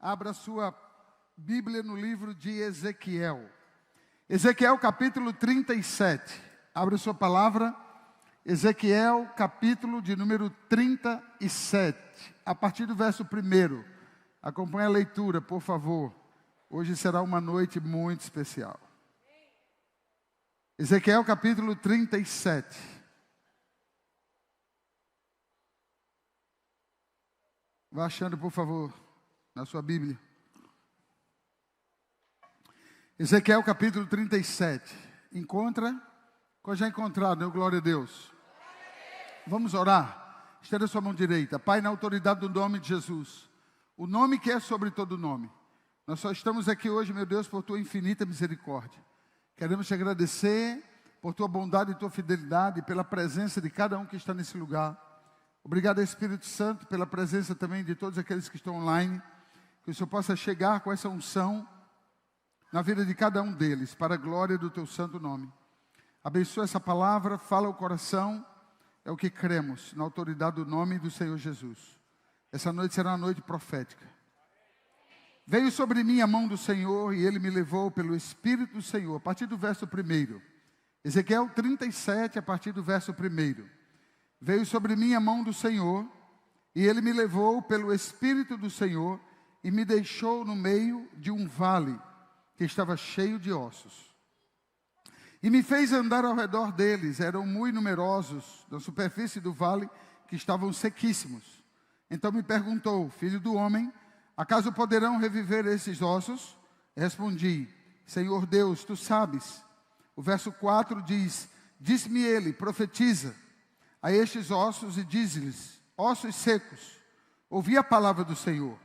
Abra sua Bíblia no livro de Ezequiel. Ezequiel capítulo 37. Abra sua palavra. Ezequiel capítulo de número 37. A partir do verso 1. Acompanhe a leitura, por favor. Hoje será uma noite muito especial. Ezequiel capítulo 37. Vá achando, por favor, na sua Bíblia. Ezequiel capítulo 37. Encontra? Já encontrado, deu glória a Deus. Vamos orar? Estenda sua mão direita. Pai, na autoridade do nome de Jesus. O nome que é sobre todo nome. Nós só estamos aqui hoje, meu Deus, por tua infinita misericórdia. Queremos te agradecer por tua bondade e tua fidelidade e pela presença de cada um que está nesse lugar. Obrigado, Espírito Santo, pela presença também de todos aqueles que estão online. Que o Senhor possa chegar com essa unção na vida de cada um deles, para a glória do teu santo nome. Abençoa essa palavra, fala o coração, é o que cremos, na autoridade do nome do Senhor Jesus. Essa noite será uma noite profética. Veio sobre mim a mão do Senhor e Ele me levou pelo Espírito do Senhor. A partir do verso 1. Ezequiel 37, a partir do verso 1. Veio sobre mim a mão do Senhor e Ele me levou pelo Espírito do Senhor e me deixou no meio de um vale que estava cheio de ossos. E me fez andar ao redor deles, eram muito numerosos, na superfície do vale, que estavam sequíssimos. Então me perguntou, filho do homem, acaso poderão reviver esses ossos? Respondi, Senhor Deus, tu sabes. O verso 4 diz, disse-me ele, profetiza a estes ossos e diz-lhes, ossos secos, ouvi a palavra do Senhor.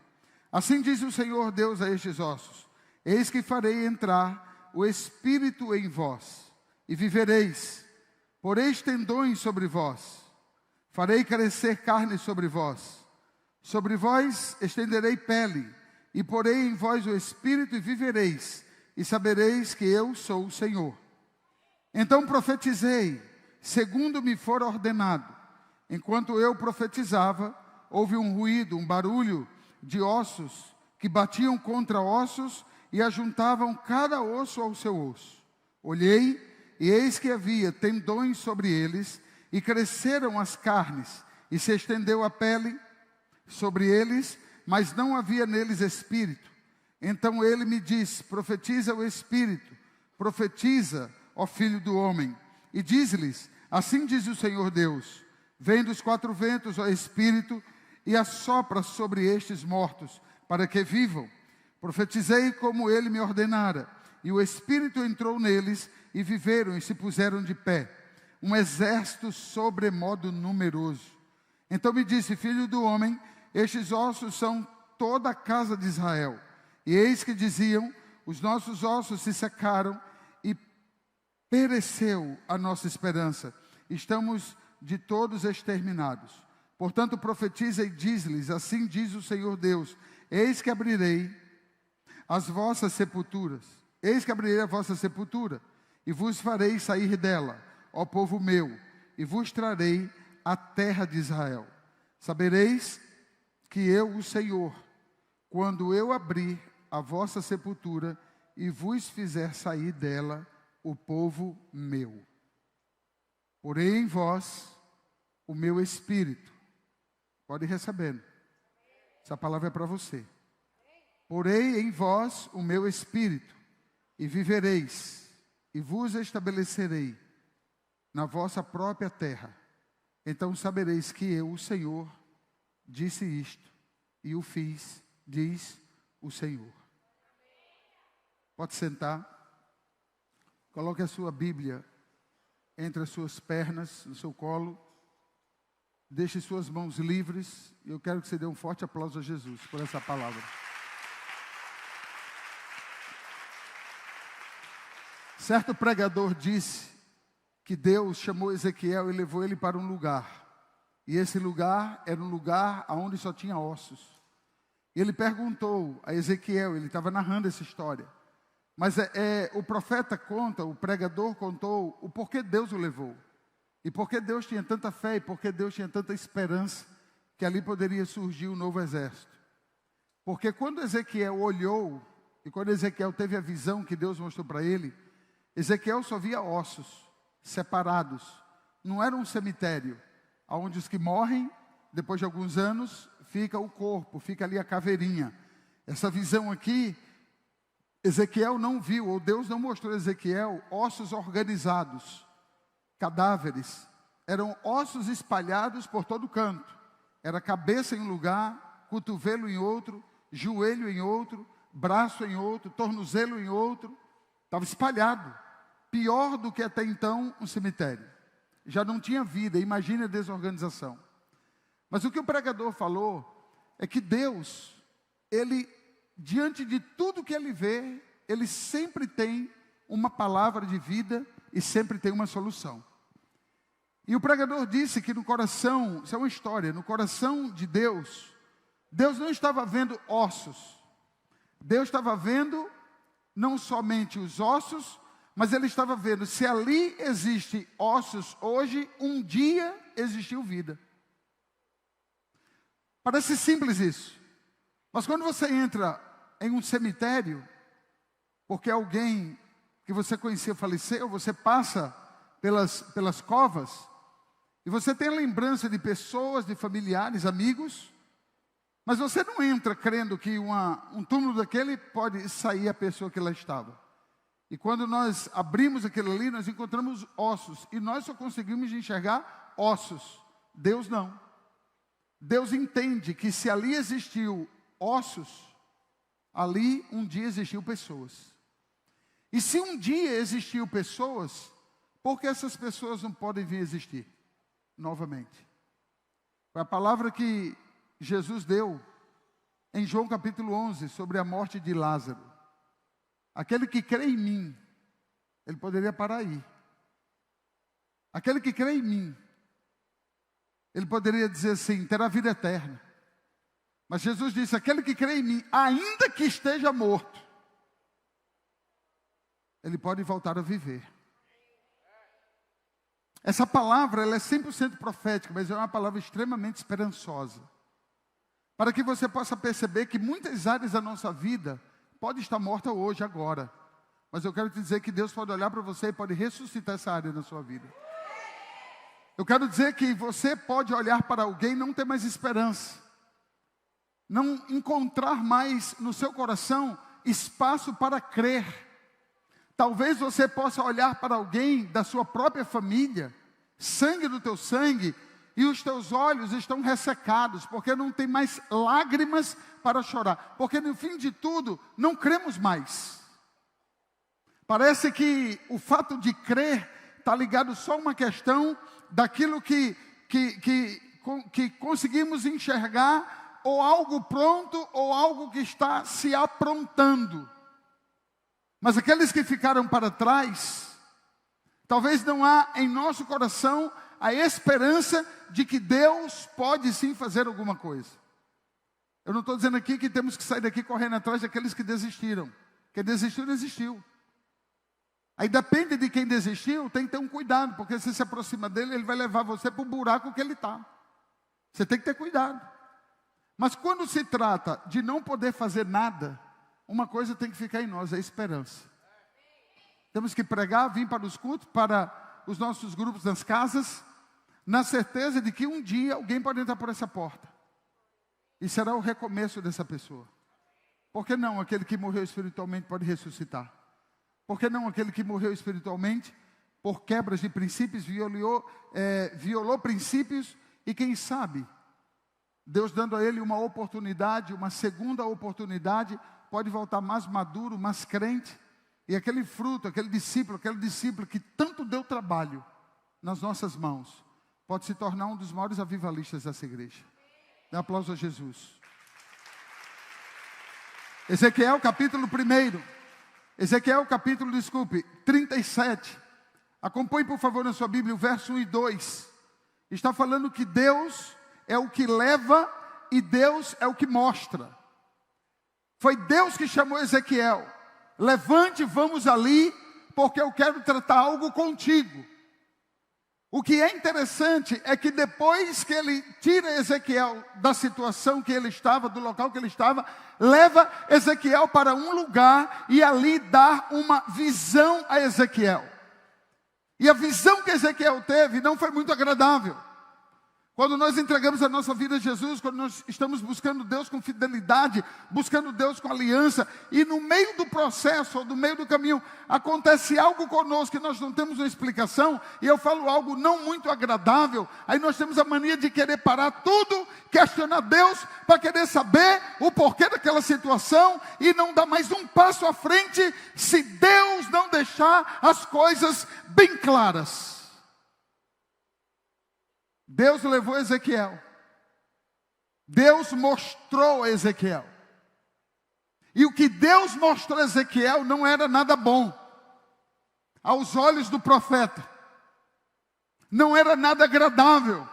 Assim diz o Senhor Deus a estes ossos, eis que farei entrar o Espírito em vós, e vivereis, poreis tendões sobre vós, farei crescer carne sobre vós estenderei pele, e porei em vós o Espírito e vivereis, e sabereis que eu sou o Senhor. Então profetizei, segundo me for ordenado. Enquanto eu profetizava, houve um ruído, um barulho de ossos, que batiam contra ossos, e ajuntavam cada osso ao seu osso. Olhei, e eis que havia tendões sobre eles, e cresceram as carnes, e se estendeu a pele sobre eles, mas não havia neles espírito. Então ele me disse, profetiza o Espírito, profetiza, ó filho do homem, e diz-lhes, assim diz o Senhor Deus, vem dos quatro ventos, ó Espírito, e assopra sobre estes mortos, para que vivam. Profetizei como ele me ordenara, e o Espírito entrou neles, e viveram e se puseram de pé, um exército sobremodo numeroso. Então me disse, filho do homem, estes ossos são toda a casa de Israel. E eis que diziam, os nossos ossos se secaram e pereceu a nossa esperança. Estamos de todos exterminados. Portanto profetiza e diz-lhes, assim diz o Senhor Deus, eis que abrirei as vossas sepulturas. Eis que abrirei a vossa sepultura e vos farei sair dela, ó povo meu, e vos trarei a terra de Israel. Sabereis que eu, o Senhor, quando eu abrir a vossa sepultura e vos fizer sair dela o povo meu. Porém em vós o meu Espírito. Pode ir recebendo. Essa palavra é para você. Porém em vós o meu Espírito, e vivereis, e vos estabelecerei na vossa própria terra. Então sabereis que eu, o Senhor, disse isto, e o fiz, diz o Senhor. Pode sentar. Coloque a sua Bíblia entre as suas pernas, no seu colo. Deixe suas mãos livres. E eu quero que você dê um forte aplauso a Jesus por essa palavra. Certo pregador disse que Deus chamou Ezequiel e levou ele para um lugar. E esse lugar era um lugar onde só tinha ossos. E ele perguntou a Ezequiel, ele estava narrando essa história. Mas o profeta conta, o pregador contou o porquê Deus o levou. E porquê Deus tinha tanta fé e porquê Deus tinha tanta esperança que ali poderia surgir um novo exército. Porque quando Ezequiel olhou, e quando Ezequiel teve a visão que Deus mostrou para ele, Ezequiel só via ossos separados. Não era um cemitério, onde os que morrem, depois de alguns anos, fica o corpo, fica ali a caveirinha. Essa visão aqui, Ezequiel não viu, ou Deus não mostrou a Ezequiel, ossos organizados, cadáveres. Eram ossos espalhados por todo canto. Era cabeça em um lugar, cotovelo em outro, joelho em outro, braço em outro, tornozelo em outro. Estava espalhado. Pior do que até então um cemitério. Já não tinha vida, imagine a desorganização. Mas o que o pregador falou é que Deus, Ele, diante de tudo que Ele vê, Ele sempre tem uma palavra de vida e sempre tem uma solução. E o pregador disse que no coração, isso é uma história, no coração de Deus, Deus não estava vendo ossos. Deus estava vendo não somente os ossos, mas Ele estava vendo se ali existe ossos hoje, um dia existiu vida. Parece simples isso. Mas quando você entra em um cemitério, porque alguém que você conhecia faleceu, você passa pelas covas, e você tem a lembrança de pessoas, de familiares, amigos, mas você não entra crendo que um túmulo daquele pode sair a pessoa que lá estava. E quando nós abrimos aquilo ali, nós encontramos ossos, e nós só conseguimos enxergar ossos. Deus não. Deus entende que se ali existiu ossos, ali um dia existiu pessoas. E se um dia existiu pessoas, por que essas pessoas não podem vir existir novamente? Foi a palavra que Jesus deu em João capítulo 11, sobre a morte de Lázaro. Aquele que crê em mim, ele poderia parar aí. Aquele que crê em mim, ele poderia dizer assim, terá vida eterna. Mas Jesus disse, aquele que crê em mim, ainda que esteja morto, ele pode voltar a viver. Essa palavra, ela é 100% profética, mas é uma palavra extremamente esperançosa. Para que você possa perceber que muitas áreas da nossa vida pode estar morta hoje, agora. Mas eu quero te dizer que Deus pode olhar para você e pode ressuscitar essa área na sua vida. Eu quero dizer que você pode olhar para alguém e não ter mais esperança. Não encontrar mais no seu coração espaço para crer. Talvez você possa olhar para alguém da sua própria família, sangue do teu sangue, e os teus olhos estão ressecados, porque não tem mais lágrimas para chorar. Porque no fim de tudo, não cremos mais. Parece que o fato de crer está ligado só a uma questão daquilo que conseguimos enxergar, ou algo pronto, ou algo que está se aprontando. Mas aqueles que ficaram para trás, talvez não há em nosso coração a esperança de que Deus pode sim fazer alguma coisa. Eu não estou dizendo aqui que temos que sair daqui correndo atrás daqueles que desistiram. Quem desistiu, desistiu. Aí depende de quem desistiu, tem que ter um cuidado, porque se aproxima dele, ele vai levar você para o buraco que ele está. Você tem que ter cuidado. Mas quando se trata de não poder fazer nada, uma coisa tem que ficar em nós, é a esperança. Temos que pregar, vir para os cultos, para os nossos grupos nas casas, na certeza de que um dia alguém pode entrar por essa porta. E será o recomeço dessa pessoa. Por que não aquele que morreu espiritualmente pode ressuscitar? Por que não aquele que morreu espiritualmente, por quebras de princípios, violou princípios, e quem sabe, Deus dando a ele uma oportunidade, uma segunda oportunidade, pode voltar mais maduro, mais crente, e aquele fruto, aquele discípulo que tanto deu trabalho nas nossas mãos, pode se tornar um dos maiores avivalistas dessa igreja. Dê um aplauso a Jesus. Ezequiel capítulo 37. Acompanhe por favor na sua Bíblia o verso 1 e 2. Está falando que Deus é o que leva e Deus é o que mostra. Foi Deus que chamou Ezequiel. Levante, vamos ali, porque eu quero tratar algo contigo. O que é interessante é que depois que ele tira Ezequiel da situação que ele estava, do local que ele estava, leva Ezequiel para um lugar e ali dá uma visão a Ezequiel. E a visão que Ezequiel teve não foi muito agradável. Quando nós entregamos a nossa vida a Jesus, quando nós estamos buscando Deus com fidelidade, buscando Deus com aliança, e no meio do processo, ou no meio do caminho, acontece algo conosco que nós não temos uma explicação, e eu falo algo não muito agradável, aí nós temos a mania de querer parar tudo, questionar Deus, para querer saber o porquê daquela situação, e não dar mais um passo à frente, se Deus não deixar as coisas bem claras. Deus levou Ezequiel. Deus mostrou a Ezequiel. E o que Deus mostrou a Ezequiel não era nada bom. Aos olhos do profeta. Não era nada agradável.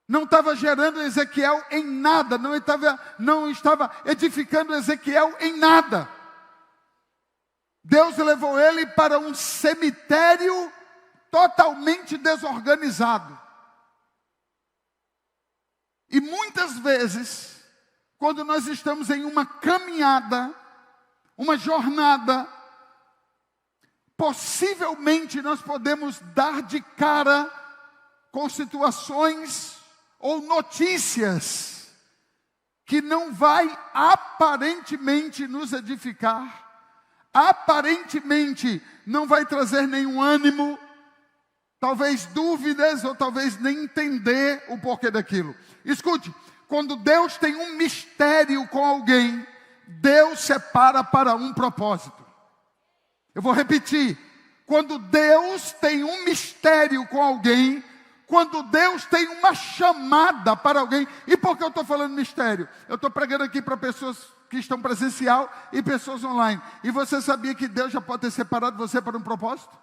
Não estava gerando Ezequiel em nada. Não estava edificando Ezequiel em nada. Deus levou ele para um cemitério totalmente desorganizado. E muitas vezes, quando nós estamos em uma caminhada, uma jornada, possivelmente nós podemos dar de cara com situações ou notícias que não vai aparentemente nos edificar, aparentemente não vai trazer nenhum ânimo, talvez dúvidas, ou talvez nem entender o porquê daquilo. Escute, quando Deus tem um mistério com alguém, Deus separa para um propósito. Eu vou repetir. Quando Deus tem um mistério com alguém, quando Deus tem uma chamada para alguém, e por que eu estou falando mistério? Eu estou pregando aqui para pessoas que estão presencial e pessoas online. E você sabia que Deus já pode ter separado você para um propósito?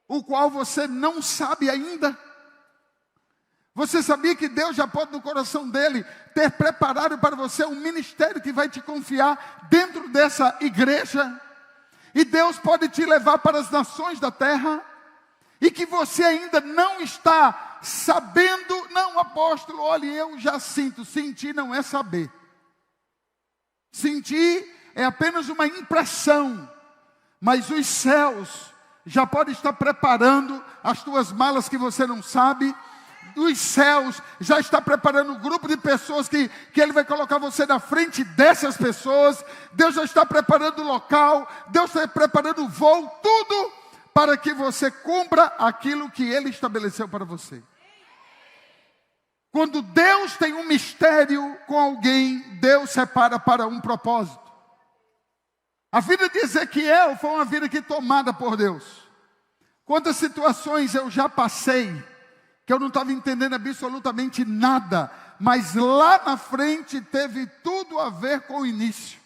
O qual você não sabe ainda. Você sabia que Deus já pode no coração dele ter preparado para você um ministério que vai te confiar dentro dessa igreja? E Deus pode te levar para as nações da terra, e que você ainda não está sabendo. Não, apóstolo, olha, eu já sinto. Sentir não é saber. Sentir é apenas uma impressão, mas os céus já pode estar preparando as tuas malas que você não sabe. Os céus já está preparando um grupo de pessoas que Ele vai colocar você na frente dessas pessoas. Deus já está preparando o local, Deus está preparando o voo, tudo para que você cumpra aquilo que Ele estabeleceu para você. Quando Deus tem um mistério com alguém, Deus separa para um propósito. A vida de Ezequiel foi uma vida que tomada por Deus. Quantas situações eu já passei, que eu não estava entendendo absolutamente nada, mas lá na frente teve tudo a ver com o início.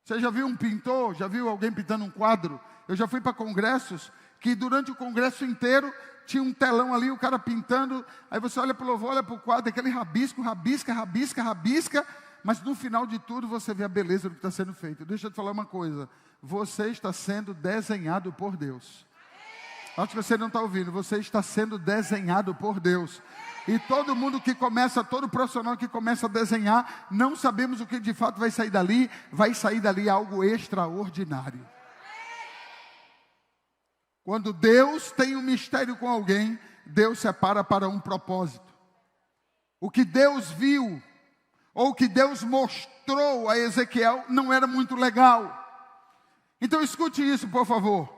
Você já viu um pintor, já viu alguém pintando um quadro? Eu já fui para congressos, que durante o congresso inteiro, tinha um telão ali, o cara pintando, aí você olha para o louvor, olha para o quadro, aquele rabisco, rabisca, mas no final de tudo você vê a beleza do que está sendo feito. Deixa eu te falar uma coisa, você está sendo desenhado por Deus. Acho que você não está ouvindo, você está sendo desenhado por Deus. E todo mundo que começa, todo profissional que começa a desenhar, não sabemos o que de fato vai sair dali algo extraordinário. Quando Deus tem um mistério com alguém, Deus separa para um propósito. O que Deus viu, ou o que Deus mostrou a Ezequiel, não era muito legal. Então escute isso, por favor.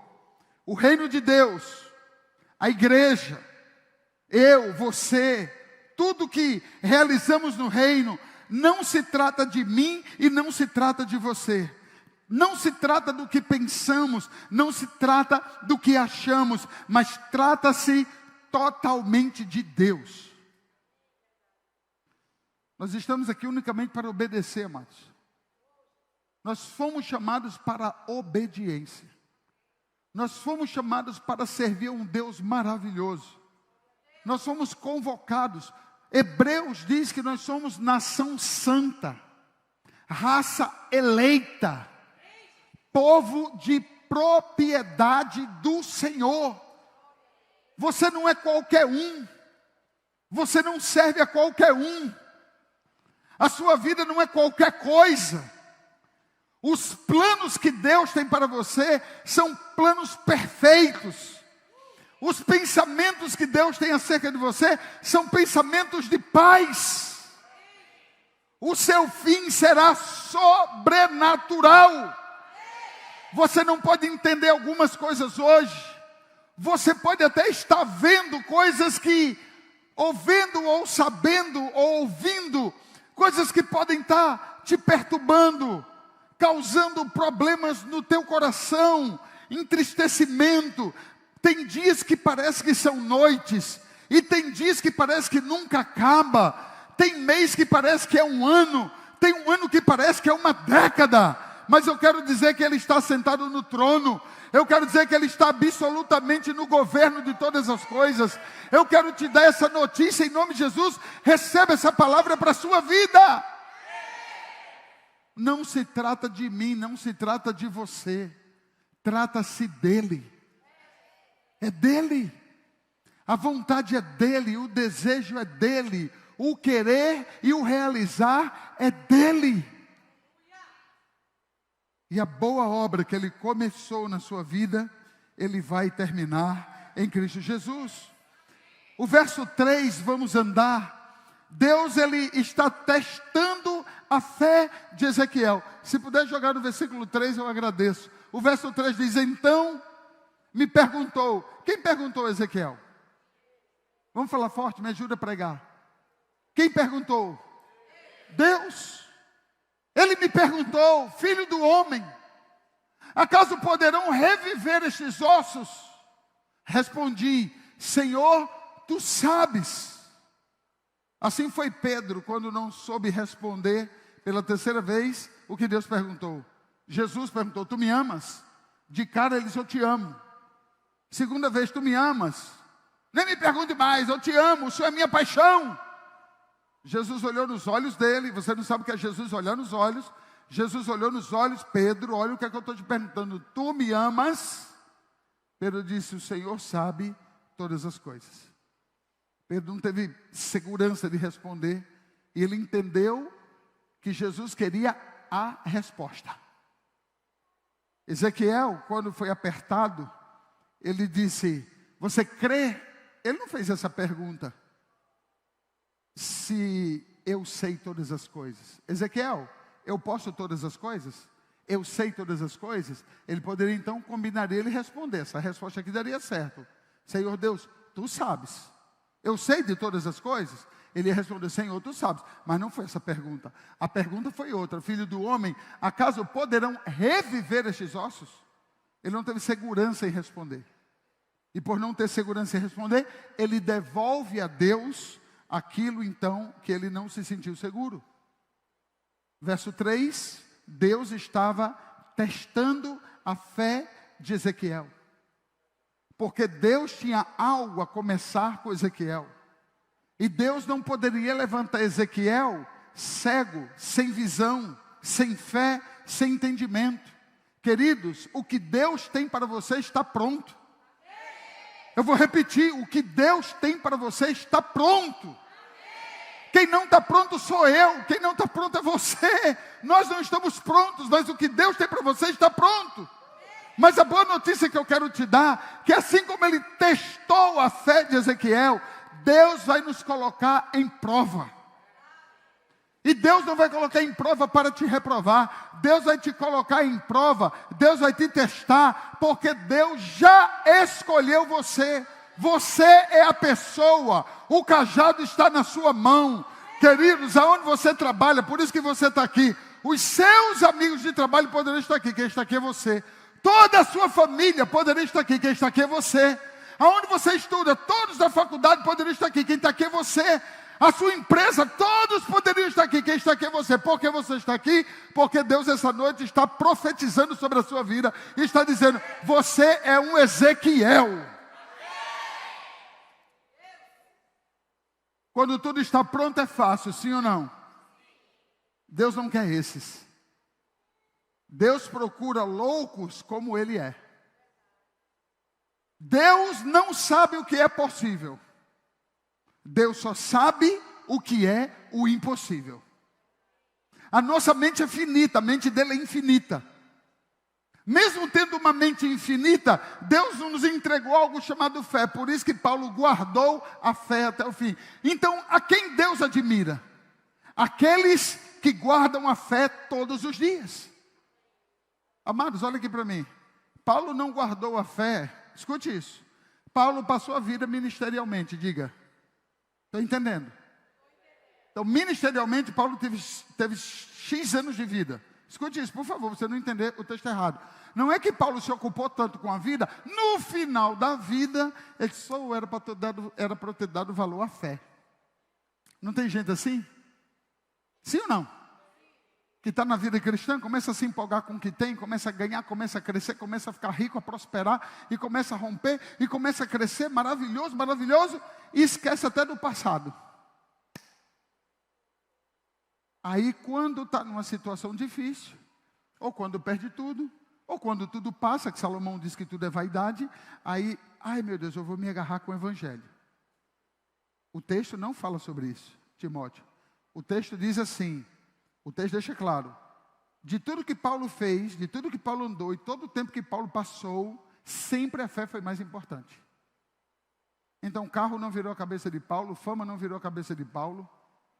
O reino de Deus, a igreja, eu, você, tudo que realizamos no reino, não se trata de mim e não se trata de você. Não se trata do que pensamos, não se trata do que achamos, mas trata-se totalmente de Deus. Nós estamos aqui unicamente para obedecer, amados. Nós fomos chamados para a obediência. Nós fomos chamados para servir a um Deus maravilhoso. Nós fomos convocados. Hebreus diz que nós somos nação santa, raça eleita, povo de propriedade do Senhor. Você não é qualquer um. Você não serve a qualquer um. A sua vida não é qualquer coisa. Os planos que Deus tem para você são planos perfeitos. Os pensamentos que Deus tem acerca de você são pensamentos de paz. O seu fim será sobrenatural. Você não pode entender algumas coisas hoje. Você pode até estar vendo coisas que, ou vendo, ou sabendo, ou ouvindo, coisas que podem estar te perturbando, causando problemas no teu coração, entristecimento. Tem dias que parece que são noites, e tem dias que parece que nunca acaba. Tem mês que parece que é um ano, tem um ano que parece que é uma década. Mas eu quero dizer que Ele está sentado no trono. Eu quero dizer que Ele está absolutamente no governo de todas as coisas. Eu quero te dar essa notícia em nome de Jesus. Receba essa palavra para a sua vida. Não se trata de mim, não se trata de você. Trata-se dEle. É dEle. A vontade é dEle, o desejo é dEle. O querer e o realizar é dEle. E a boa obra que Ele começou na sua vida, Ele vai terminar em Cristo Jesus. O verso 3, vamos andar. Deus, Ele está testando a fé de Ezequiel. Se puder jogar no versículo 3, eu agradeço. O verso 3 diz, então me perguntou. Quem perguntou Ezequiel? Vamos falar forte, me ajuda a pregar. Quem perguntou? Deus. Ele me perguntou, filho do homem, acaso poderão reviver estes ossos? Respondi, Senhor, tu sabes. Assim foi Pedro, quando não soube responder pela terceira vez o que Deus perguntou. Jesus perguntou, tu me amas? De cara ele disse, eu te amo. Segunda vez, tu me amas? Nem me pergunte mais, eu te amo, o Senhor é minha paixão. Jesus olhou nos olhos dele, você não sabe o que é Jesus olhar nos olhos. Jesus olhou nos olhos, Pedro, olha o que é que eu estou te perguntando, tu me amas? Pedro disse, o Senhor sabe todas as coisas. Pedro não teve segurança de responder, e ele entendeu que Jesus queria a resposta. Ezequiel, quando foi apertado, ele disse, você crê? Ele não fez essa pergunta. Se eu sei todas as coisas. Ezequiel, eu posso todas as coisas? Eu sei todas as coisas? Ele poderia então combinar ele e responder. Essa resposta aqui daria certo. Senhor Deus, tu sabes. Eu sei de todas as coisas? Ele ia responder, Senhor, tu sabes. Mas não foi essa a pergunta. A pergunta foi outra. Filho do homem, acaso poderão reviver estes ossos? Ele não teve segurança em responder. E por não ter segurança em responder, ele devolve a Deus aquilo então que ele não se sentiu seguro. Verso 3, Deus estava testando a fé de Ezequiel. Porque Deus tinha algo a começar com Ezequiel. E Deus não poderia levantar Ezequiel cego, sem visão, sem fé, sem entendimento. Queridos, o que Deus tem para você está pronto. Eu vou repetir, o que Deus tem para você está pronto. Quem não está pronto sou eu, quem não está pronto é você. Nós não estamos prontos, mas o que Deus tem para você está pronto. Mas a boa notícia que eu quero te dar, que assim como Ele testou a fé de Ezequiel, Deus vai nos colocar em prova. E Deus não vai colocar em prova para te reprovar. Deus vai te colocar em prova. Deus vai te testar. Porque Deus já escolheu você. Você é a pessoa. O cajado está na sua mão. Queridos, aonde você trabalha, por isso que você está aqui. Os seus amigos de trabalho poderiam estar aqui. Quem está aqui é você. Toda a sua família poderia estar aqui. Quem está aqui é você. Aonde você estuda, todos da faculdade poderiam estar aqui. Quem está aqui é você. A sua empresa, todos poderiam estar aqui. Quem está aqui é você. Por que você está aqui? Porque Deus essa noite está profetizando sobre a sua vida. E está dizendo, você é um Ezequiel. Quando tudo está pronto é fácil, sim ou não? Deus não quer esses. Deus procura loucos como Ele é. Deus não sabe o que é possível. Deus só sabe o que é o impossível. A nossa mente é finita, a mente dele é infinita. Mesmo tendo uma mente infinita, Deus nos entregou algo chamado fé. Por isso que Paulo guardou a fé até o fim. Então, a quem Deus admira? Aqueles que guardam a fé todos os dias. Amados, olha aqui para mim. Paulo não guardou a fé. Escute isso. Paulo passou a vida ministerialmente, diga. Estou entendendo? Então, ministerialmente, Paulo teve X anos de vida. Escute isso, por favor, você não entender o texto errado. Não é que Paulo se ocupou tanto com a vida, no final da vida, ele só era para ter dado valor à fé. Não tem gente assim? Sim ou não? Que está na vida cristã, começa a se empolgar com o que tem, começa a ganhar, começa a crescer, começa a ficar rico, a prosperar, e começa a romper, e começa a crescer, maravilhoso, maravilhoso, e esquece até do passado. Aí quando está numa situação difícil, ou quando perde tudo, ou quando tudo passa, que Salomão diz que tudo é vaidade, aí, ai meu Deus, eu vou me agarrar com o evangelho. O texto não fala sobre isso, Timóteo. O texto diz assim, o texto deixa claro, de tudo que Paulo fez, de tudo que Paulo andou, e todo o tempo que Paulo passou, sempre a fé foi mais importante. Então carro não virou a cabeça de Paulo, fama não virou a cabeça de Paulo,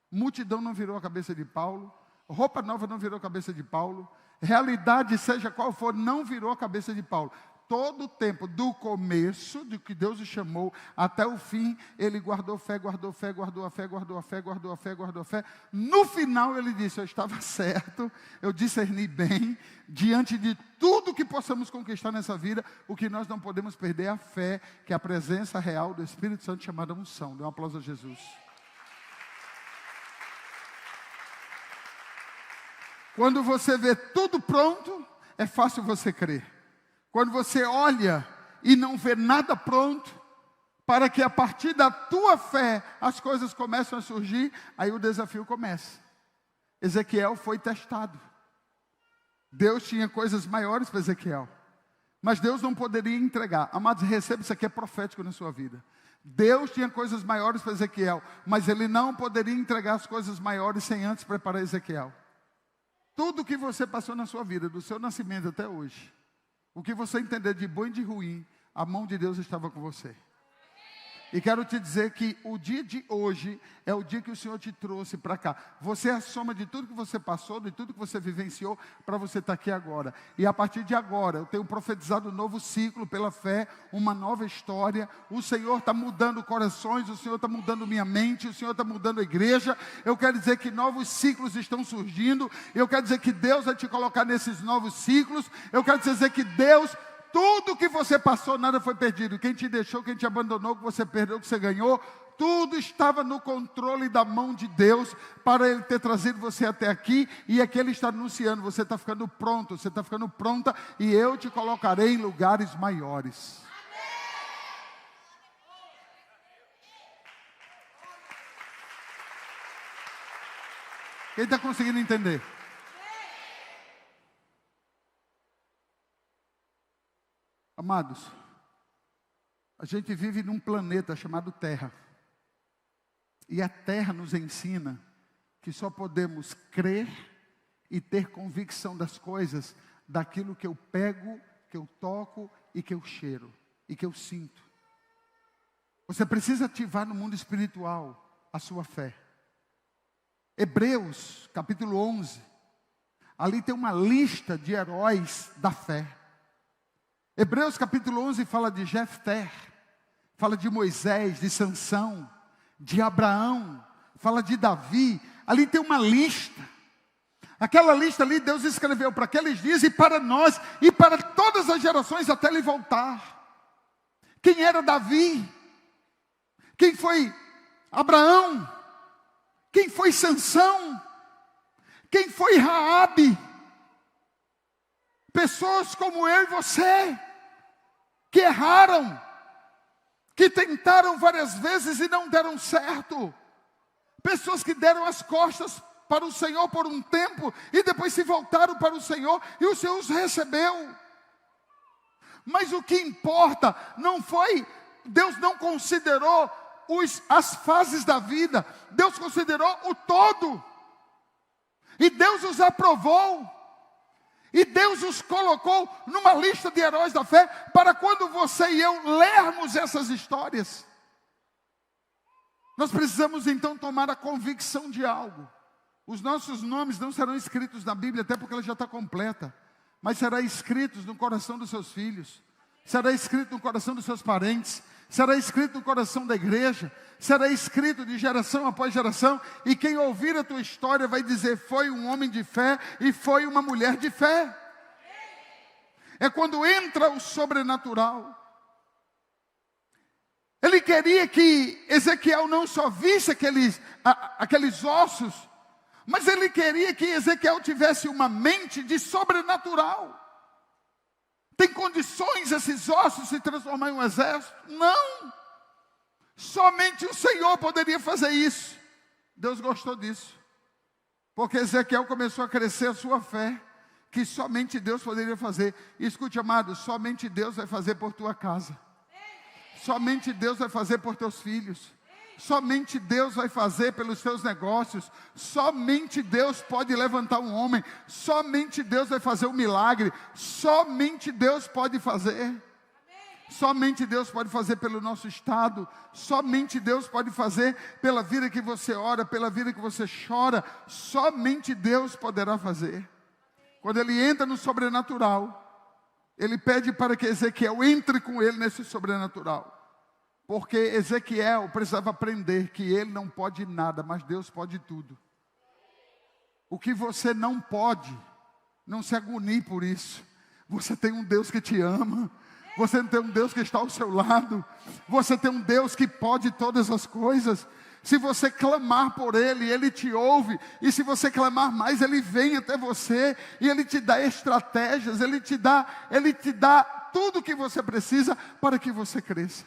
multidão não virou a cabeça de Paulo, roupa nova não virou a cabeça de Paulo, realidade, seja qual for, não virou a cabeça de Paulo. Todo o tempo, do começo, do que Deus o chamou, até o fim, ele guardou fé, guardou fé, guardou a fé, guardou a fé, guardou a fé, guardou a fé. No final ele disse, eu estava certo, eu discerni bem, diante de tudo que possamos conquistar nessa vida, o que nós não podemos perder é a fé, que é a presença real do Espírito Santo chamada unção. Dê um aplauso a Jesus. Quando você vê tudo pronto, é fácil você crer. Quando você olha e não vê nada pronto, para que a partir da tua fé as coisas começam a surgir, aí o desafio começa. Ezequiel foi testado. Deus tinha coisas maiores para Ezequiel, mas Deus não poderia entregar. Amados, receba, isso aqui é profético na sua vida. Deus tinha coisas maiores para Ezequiel, mas ele não poderia entregar as coisas maiores sem antes preparar Ezequiel. Tudo que você passou na sua vida, do seu nascimento até hoje, o que você entender de bom e de ruim, a mão de Deus estava com você. E quero te dizer que o dia de hoje é o dia que o Senhor te trouxe para cá. Você é a soma de tudo que você passou, de tudo que você vivenciou, para você estar aqui agora. E a partir de agora, eu tenho profetizado um novo ciclo pela fé, uma nova história. O Senhor está mudando corações, o Senhor está mudando minha mente, o Senhor está mudando a igreja. Eu quero dizer que novos ciclos estão surgindo. Eu quero dizer que Deus vai te colocar nesses novos ciclos. Eu quero dizer que Deus... Tudo que você passou, nada foi perdido. Quem te deixou, quem te abandonou, que você perdeu, que você ganhou, tudo estava no controle da mão de Deus para Ele ter trazido você até aqui. E aqui Ele está anunciando, você está ficando pronto, você está ficando pronta, e eu te colocarei em lugares maiores. Quem está conseguindo entender? Amados, a gente vive num planeta chamado Terra. E a Terra nos ensina que só podemos crer e ter convicção das coisas daquilo que eu pego, que eu toco e que eu cheiro e que eu sinto. Você precisa ativar no mundo espiritual a sua fé. Hebreus, capítulo 11. Ali tem uma lista de heróis da fé. Hebreus capítulo 11 fala de Jefté, fala de Moisés, de Sansão, de Abraão, fala de Davi. Ali tem uma lista. Aquela lista ali Deus escreveu para aqueles dias e para nós e para todas as gerações até Ele voltar. Quem era Davi? Quem foi Abraão? Quem foi Sansão? Quem foi Raabe? Pessoas como eu e você, que erraram, que tentaram várias vezes e não deram certo. Pessoas que deram as costas para o Senhor por um tempo e depois se voltaram para o Senhor e o Senhor os recebeu. Mas o que importa não foi, Deus não considerou as fases da vida, Deus considerou o todo. E Deus os aprovou. E Deus os colocou numa lista de heróis da fé, para quando você e eu lermos essas histórias, nós precisamos então tomar a convicção de algo. Os nossos nomes não serão escritos na Bíblia, até porque ela já está completa, mas será escritos no coração dos seus filhos, será escrito no coração dos seus parentes, será escrito no coração da igreja, será escrito de geração após geração, e quem ouvir a tua história vai dizer: foi um homem de fé e foi uma mulher de fé. É quando entra o sobrenatural. Ele queria que Ezequiel não só visse aqueles ossos, mas ele queria que Ezequiel tivesse uma mente de sobrenatural. Tem condições esses ossos se transformar em um exército? Não. Somente o Senhor poderia fazer isso. Deus gostou disso, porque Ezequiel começou a crescer a sua fé, que somente Deus poderia fazer. E escute, amado, somente Deus vai fazer por tua casa. Somente Deus vai fazer por teus filhos. Somente Deus vai fazer pelos teus negócios. Somente Deus pode levantar um homem. Somente Deus vai fazer um milagre. Somente Deus pode fazer. Somente Deus pode fazer pelo nosso estado. Somente Deus pode fazer pela vida que você ora, pela vida que você chora. Somente Deus poderá fazer. Quando ele entra no sobrenatural, ele pede para que Ezequiel entre com ele nesse sobrenatural. Porque Ezequiel precisava aprender que ele não pode nada, mas Deus pode tudo. O que você não pode, não se agonie por isso. Você tem um Deus que te ama. Você tem um Deus que está ao seu lado. Você tem um Deus que pode todas as coisas. Se você clamar por Ele, Ele te ouve. E se você clamar mais, Ele vem até você. E Ele te dá estratégias. Ele te dá tudo o que você precisa para que você cresça.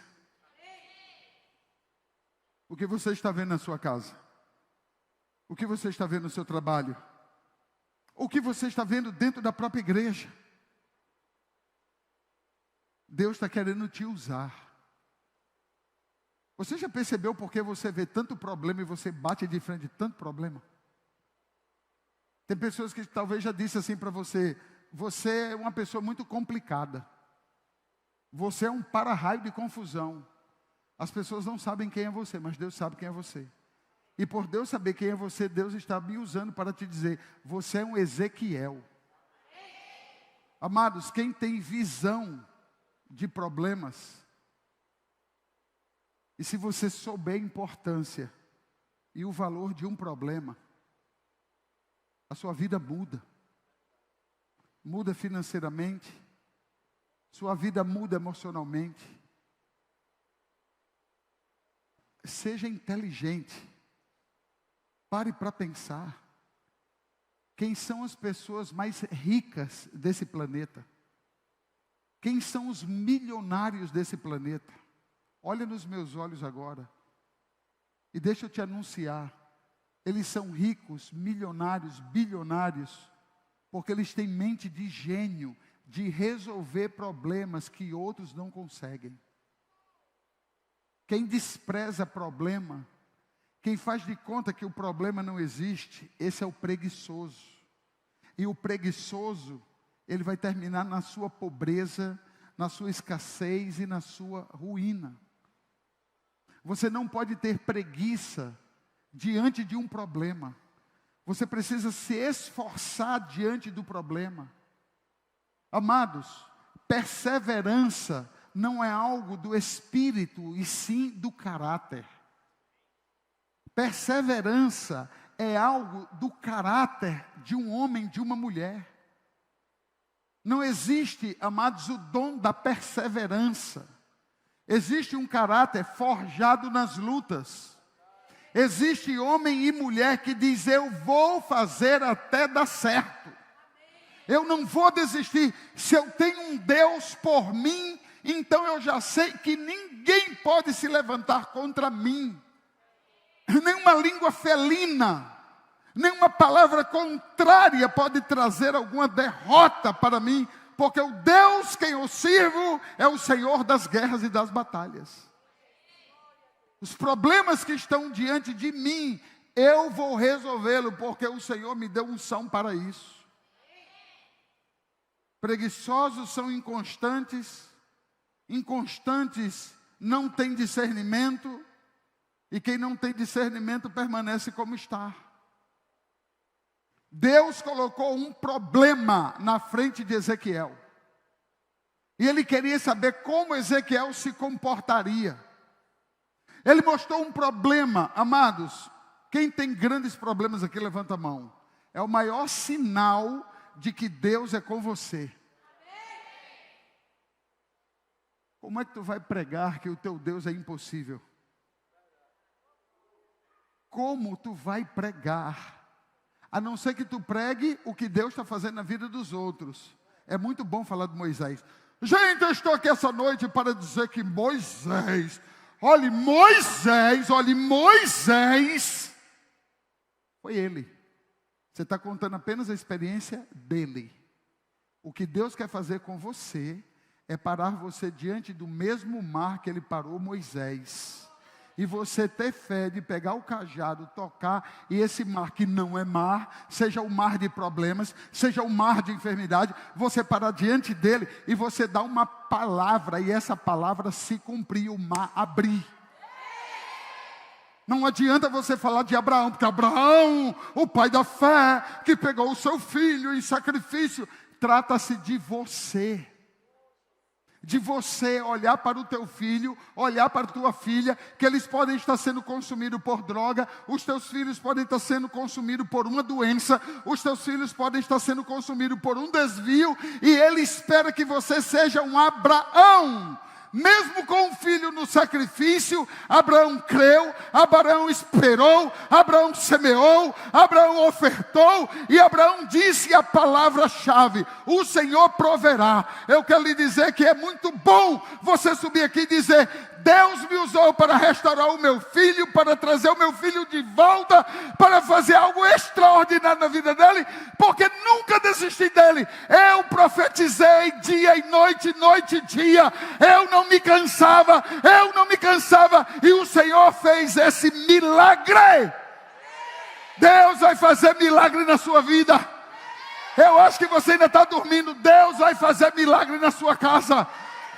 O que você está vendo na sua casa? O que você está vendo no seu trabalho? O que você está vendo dentro da própria igreja? Deus está querendo te usar. Você já percebeu por que você vê tanto problema e você bate de frente de tanto problema? Tem pessoas que talvez já disse assim para você: você é uma pessoa muito complicada. Você é um para-raio de confusão. As pessoas não sabem quem é você, mas Deus sabe quem é você. E por Deus saber quem é você, Deus está me usando para te dizer: você é um Ezequiel. Amados, quem tem visão de problemas, e se você souber a importância e o valor de um problema, a sua vida muda. Muda financeiramente, sua vida muda emocionalmente. Seja inteligente. Pare para pensar. Quem são as pessoas mais ricas desse planeta? Quem são os milionários desse planeta? Olha nos meus olhos agora. E deixa eu te anunciar. Eles são ricos, milionários, bilionários, porque eles têm mente de gênio, de resolver problemas que outros não conseguem. Quem despreza problema, quem faz de conta que o problema não existe, esse é o preguiçoso. E o preguiçoso, ele vai terminar na sua pobreza, na sua escassez e na sua ruína. Você não pode ter preguiça diante de um problema. Você precisa se esforçar diante do problema. Amados, perseverança não é algo do espírito, e sim do caráter. Perseverança é algo do caráter de um homem, de uma mulher. Não existe, amados, o dom da perseverança. Existe um caráter forjado nas lutas. Existe homem e mulher que diz: eu vou fazer até dar certo. Eu não vou desistir. Se eu tenho um Deus por mim, então eu já sei que ninguém pode se levantar contra mim. Nenhuma língua felina, nenhuma palavra contrária pode trazer alguma derrota para mim, porque o Deus quem eu sirvo é o Senhor das guerras e das batalhas. Os problemas que estão diante de mim, eu vou resolvê-lo, porque o Senhor me deu unção para isso. Preguiçosos são inconstantes, inconstantes não têm discernimento, e quem não tem discernimento permanece como está. Deus colocou um problema na frente de Ezequiel, e ele queria saber como Ezequiel se comportaria. Ele mostrou um problema, amados. Quem tem grandes problemas aqui, levanta a mão. É o maior sinal de que Deus é com você. Como é que tu vai pregar que o teu Deus é impossível? Como tu vai pregar? A não ser que tu pregue o que Deus está fazendo na vida dos outros. É muito bom falar de Moisés. Gente, eu estou aqui essa noite para dizer que Moisés, olhe Moisés, foi ele. Você está contando apenas a experiência dele. O que Deus quer fazer com você é parar você diante do mesmo mar que ele parou Moisés. E você ter fé de pegar o cajado, tocar, e esse mar que não é mar, seja o mar de problemas, seja o mar de enfermidade, você parar diante dele e você dá uma palavra, e essa palavra se cumprir, o mar abrir. Não adianta você falar de Abraão, porque Abraão, o pai da fé, que pegou o seu filho em sacrifício, trata-se de você. De você olhar para o teu filho, olhar para a tua filha, que eles podem estar sendo consumidos por droga, os teus filhos podem estar sendo consumidos por uma doença, os teus filhos podem estar sendo consumidos por um desvio, e ele espera que você seja um Abraão. Mesmo com o filho no sacrifício, Abraão creu, Abraão esperou, Abraão semeou, Abraão ofertou, e Abraão disse a palavra-chave: o Senhor proverá. Eu quero lhe dizer que é muito bom você subir aqui e dizer: Deus me usou para restaurar o meu filho, para trazer o meu filho de volta, para fazer algo extraordinário na vida dele, porque nunca desisti dele. Eu profetizei dia e noite, noite e dia. Eu não me cansava, e o Senhor fez esse milagre. Deus vai fazer milagre na sua vida. Eu acho que você ainda está dormindo. Deus vai fazer milagre na sua casa.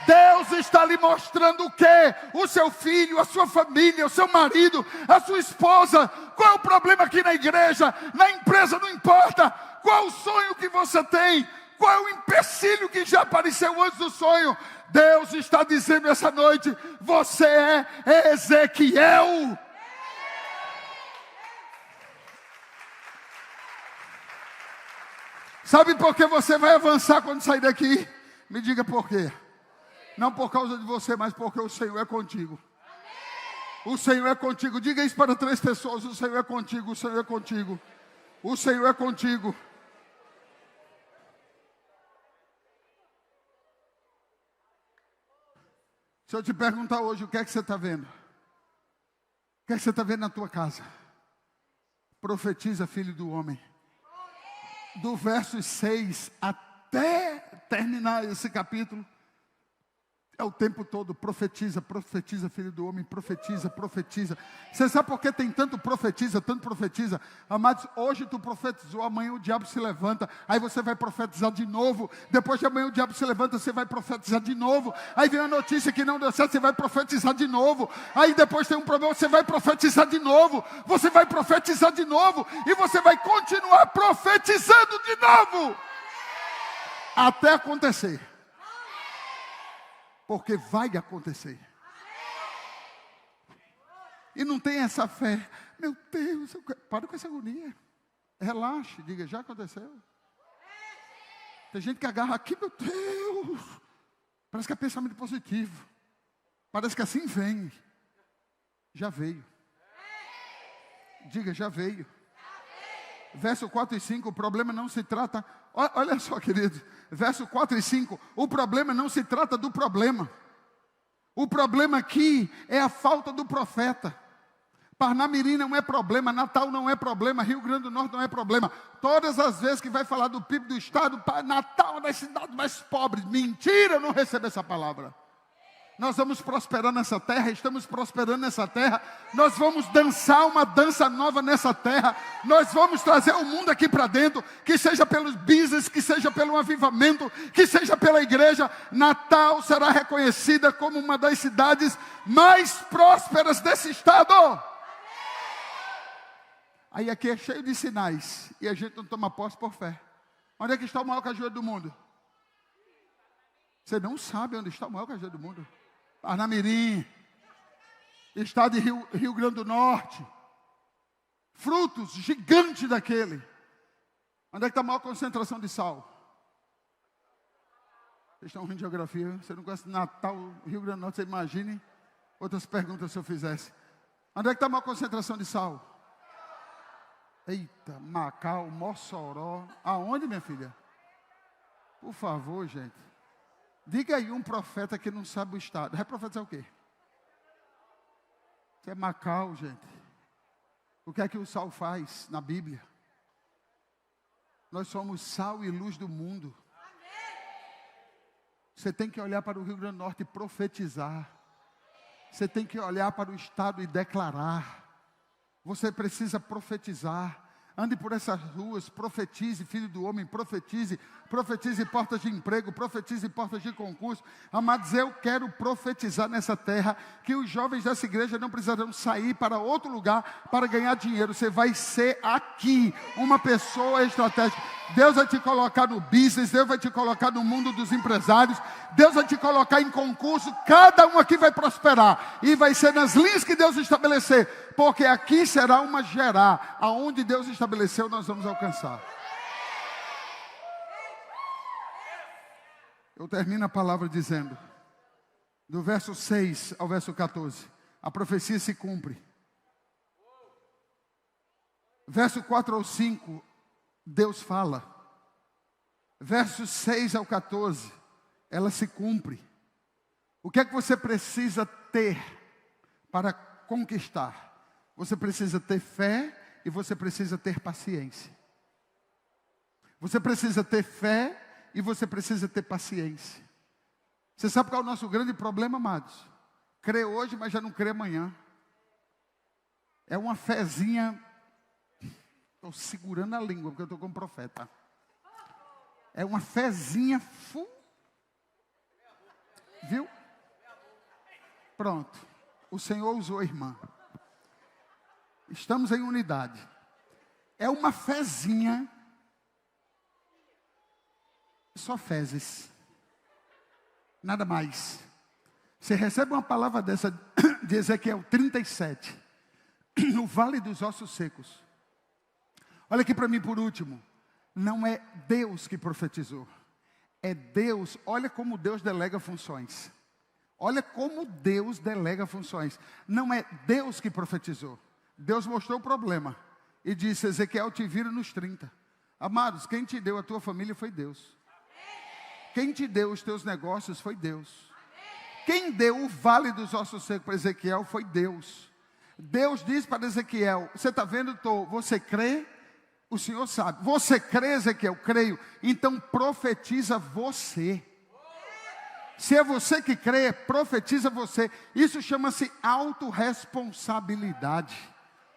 Deus está lhe mostrando o quê? O seu filho, a sua família, o seu marido, a sua esposa. Qual é o problema aqui na igreja, na empresa, não importa. Qual o sonho que você tem? Qual é o empecilho que já apareceu antes do sonho? Deus está dizendo essa noite: você é Ezequiel. Sabe por que você vai avançar quando sair daqui? Me diga por quê. Não por causa de você, mas porque o Senhor é contigo. O Senhor é contigo. Diga isso para 3 pessoas: o Senhor é contigo, o Senhor é contigo. O Senhor é contigo. Se eu te perguntar hoje, o que é que você está vendo? O que é que você está vendo na tua casa? Profetiza, filho do homem. Do verso 6 até terminar esse capítulo, é o tempo todo: profetiza, profetiza, filho do homem, profetiza, profetiza. Você sabe por que tem tanto profetiza, tanto profetiza? Amados, hoje tu profetizou, amanhã o diabo se levanta, aí você vai profetizar de novo. Depois de amanhã o diabo se levanta, você vai profetizar de novo. Aí vem a notícia que não deu certo, você vai profetizar de novo. Aí depois tem um problema, você vai profetizar de novo. Você vai profetizar de novo, e você vai continuar profetizando de novo, até acontecer. Porque vai acontecer. E não tem essa fé. Meu Deus, para com essa agonia. Relaxe, diga: já aconteceu. Tem gente que agarra aqui: meu Deus, parece que é pensamento positivo. Parece que assim vem. Já veio. Diga: já veio. Verso 4 e 5, o problema não se trata... Olha só, querido. Verso 4 e 5, o problema não se trata do problema. O problema aqui é a falta do profeta. Parnamirim não é problema, Natal não é problema, Rio Grande do Norte não é problema. Todas as vezes que vai falar do PIB do Estado, Natal é uma das cidades mais pobres. Mentira, eu não recebo essa palavra. Nós vamos prosperar nessa terra, estamos prosperando nessa terra. Nós vamos dançar uma dança nova nessa terra. Nós vamos trazer o mundo aqui para dentro, que seja pelos business, que seja pelo avivamento, que seja pela igreja. Natal será reconhecida como uma das cidades mais prósperas desse estado. Aí aqui é cheio de sinais, e a gente não toma posse por fé. Onde é que está o maior cajueiro do mundo? Você não sabe onde está o maior cajueiro do mundo? Parnamirim, estado de Rio Grande do Norte, frutos gigantes daquele. Onde é que está a maior concentração de sal? Vocês estão rindo de geografia, você não conhece Natal, Rio Grande do Norte, você imagine outras perguntas se eu fizesse. Onde é que está a maior concentração de sal? Eita, Macau, Mossoró, aonde, minha filha? Por favor, gente. Diga aí um profeta que não sabe o estado. Vai profetizar o quê? Isso é Macau, gente. O que é que o sal faz na Bíblia? Nós somos sal e luz do mundo. Você tem que olhar para o Rio Grande do Norte e profetizar. Você tem que olhar para o estado e declarar. Você precisa profetizar. Ande por essas ruas, profetize, filho do homem, profetize portas de emprego, profetize portas de concurso. Amados, eu quero profetizar nessa terra, que os jovens dessa igreja não precisarão sair para outro lugar para ganhar dinheiro. Você vai ser aqui uma pessoa estratégica. Deus vai te colocar no business, Deus vai te colocar no mundo dos empresários, Deus vai te colocar em concurso. Cada um aqui vai prosperar, e vai ser nas linhas que Deus estabelecer, porque aqui será uma gerar. Aonde Deus estabeleceu, nós vamos alcançar. Eu termino a palavra dizendo, do verso 6 ao verso 14, a profecia se cumpre. Verso 4 ao 5, Deus fala. Versos 6 ao 14, ela se cumpre. O que é que você precisa ter para conquistar? Você precisa ter fé e você precisa ter paciência. Você precisa ter fé e você precisa ter paciência. Você sabe qual é o nosso grande problema, amados? Crê hoje, mas já não crê amanhã. É uma fezinha. Estou segurando a língua, porque eu estou como profeta. É uma fezinha full. Viu? Pronto. O Senhor usou a irmã. Estamos em unidade. É uma fezinha. Só fezes. Nada mais. Você recebe uma palavra dessa de Ezequiel 37. No vale dos ossos secos. Olha aqui para mim por último. Não é Deus que profetizou. É Deus. Olha como Deus delega funções. Olha como Deus delega funções. Não é Deus que profetizou. Deus mostrou o problema. E disse, Ezequiel, te vira nos 30. Amados, quem te deu a tua família foi Deus. Quem te deu os teus negócios foi Deus. Quem deu o vale dos ossos secos para Ezequiel foi Deus. Deus disse para Ezequiel, você está vendo, você crê? O Senhor sabe. Você crê, Ezequiel? Creio. Então profetiza você. Se é você que crê, profetiza você. Isso chama-se autorresponsabilidade.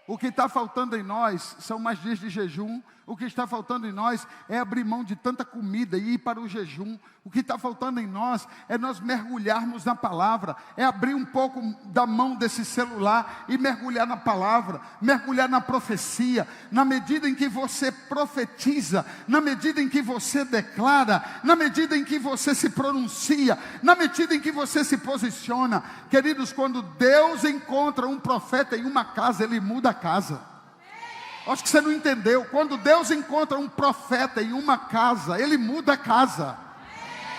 O que está faltando em nós são mais dias de jejum. O que está faltando em nós é abrir mão de tanta comida e ir para o jejum. O que está faltando em nós é nós mergulharmos na palavra. É abrir um pouco da mão desse celular e mergulhar na palavra. Mergulhar na profecia. Na medida em que você profetiza, na medida em que você declara, na medida em que você se pronuncia, na medida em que você se posiciona. Queridos, quando Deus encontra um profeta em uma casa, Ele muda a casa. Acho que você não entendeu. Quando Deus encontra um profeta em uma casa, Ele muda a casa.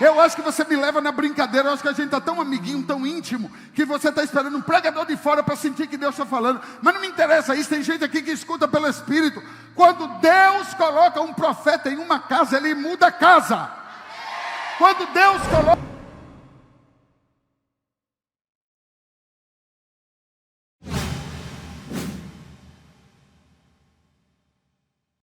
Eu acho que você me leva na brincadeira. Eu acho que a gente está tão amiguinho, tão íntimo, que você está esperando um pregador de fora para sentir que Deus está falando. Mas não me interessa isso. Tem gente aqui que escuta pelo Espírito. Quando Deus coloca um profeta em uma casa, Ele muda a casa. Quando Deus coloca